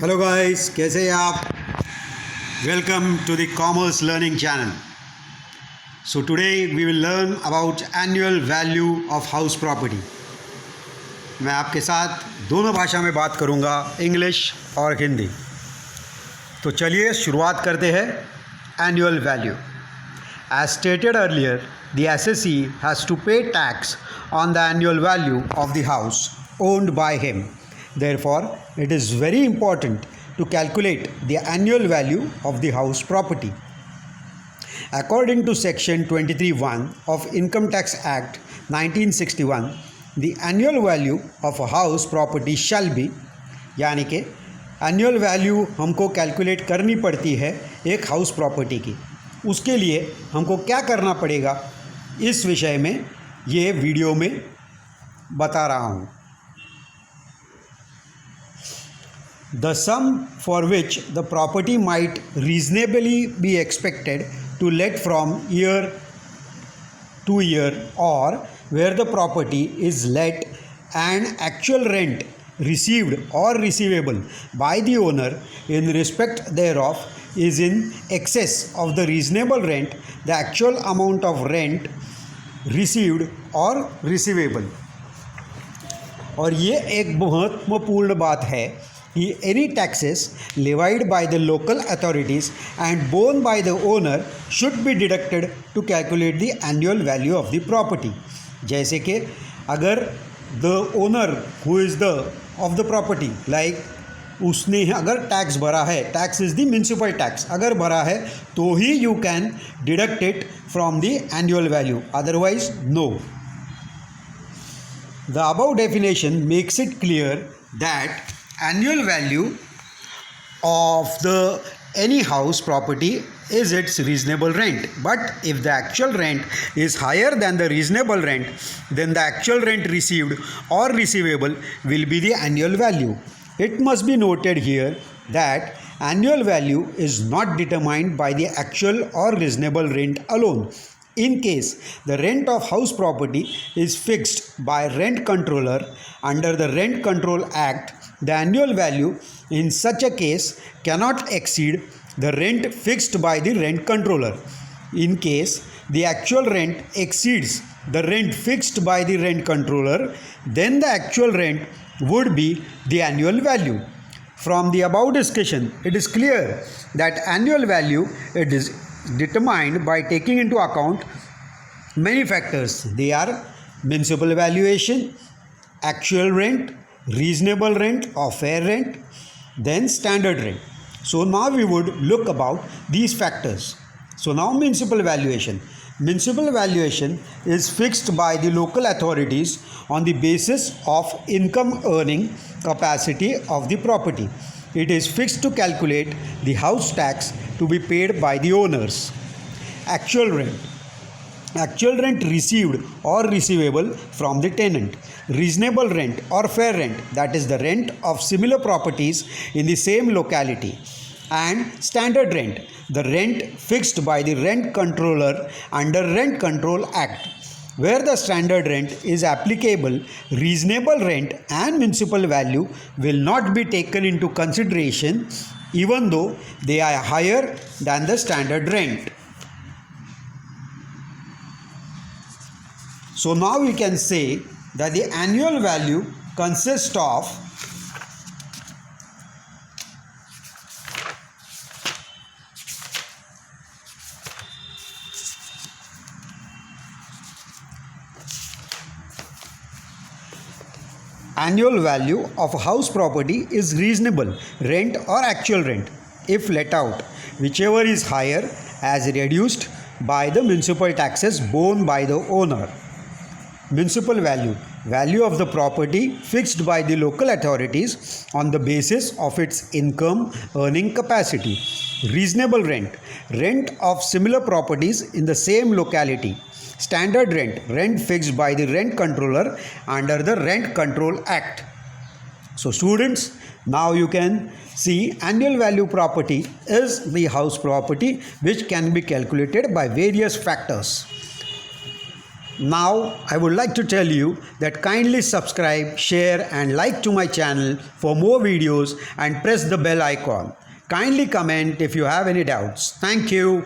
Hello guys, कैसे हैं आप? Welcome to the commerce learning channel. So today we will learn about annual value of house property. मैं आपके साथ दोनों भाषा में बात करूंगा, इंग्लिश और हिंदी. तो चलिए शुरुआत करते हैं. Annual value. As stated earlier, the SSC has to pay tax on the annual value of the house owned by him. Therefore, it is very important to calculate the annual value of the house property. According to Section 23(1) of Income Tax Act 1961, the annual value of a house property shall be, यानी कि annual value हमको calculate करनी पड़ती है एक house property की. उसके लिए हमको क्या करना पड़ेगा, इस विषय में ये वीडियो में बता रहा हूँ. The sum for which the property might reasonably be expected to let from year to year, or where the property is let and actual rent received or receivable by the owner in respect thereof is in excess of the reasonable rent, the actual amount of rent received or receivable. और ये एक महत्वपूर्ण बात है कि any taxes levied by the local authorities and borne by the owner should be deducted to calculate the annual value of the property. जैसे कि अगर the owner who is the of the property, like उसने अगर tax भरा है, tax is the municipal tax, अगर भरा है तो ही you can deduct it from the annual value, otherwise no. The above definition makes it clear that annual value of the any house property is its reasonable rent. But if the actual rent is higher than the reasonable rent, then the actual rent received or receivable will be the annual value. It must be noted here that annual value is not determined by the actual or reasonable rent alone. In case the rent of house property is fixed by rent controller under the Rent Control Act, the annual value in such a case cannot exceed the rent fixed by the rent controller. In case the actual rent exceeds the rent fixed by the rent controller, then the actual rent would be the annual value. From the above discussion, it is clear that annual value it is determined by taking into account many factors. They are municipal valuation, actual rent, reasonable rent or fair rent, then standard rent. So now we would look about these factors. So now municipal valuation. Municipal valuation is fixed by the local authorities on the basis of income earning capacity of the property. It is fixed to calculate the house tax to be paid by the owners. Actual rent. Actual rent received or receivable from the tenant. Reasonable rent or fair rent, that is the rent of similar properties in the same locality. And standard rent, the rent fixed by the rent controller under Rent Control Act. Where the standard rent is applicable, reasonable rent and municipal value will not be taken into consideration even though they are higher than the standard rent. So now we can say that the annual value consists of annual value of a house property is reasonable rent or actual rent if let out, whichever is higher as reduced by the municipal taxes borne by the owner. Municipal value, value of the property fixed by the local authorities on the basis of its income earning capacity. Reasonable rent, rent of similar properties in the same locality. Standard rent, rent fixed by the rent controller under the Rent Control Act. So students, now you can see annual value property is the house property which can be calculated by various factors. Now, I would like to tell you that kindly subscribe, share and like to my channel for more videos and press the bell icon. Kindly comment if you have any doubts. Thank you.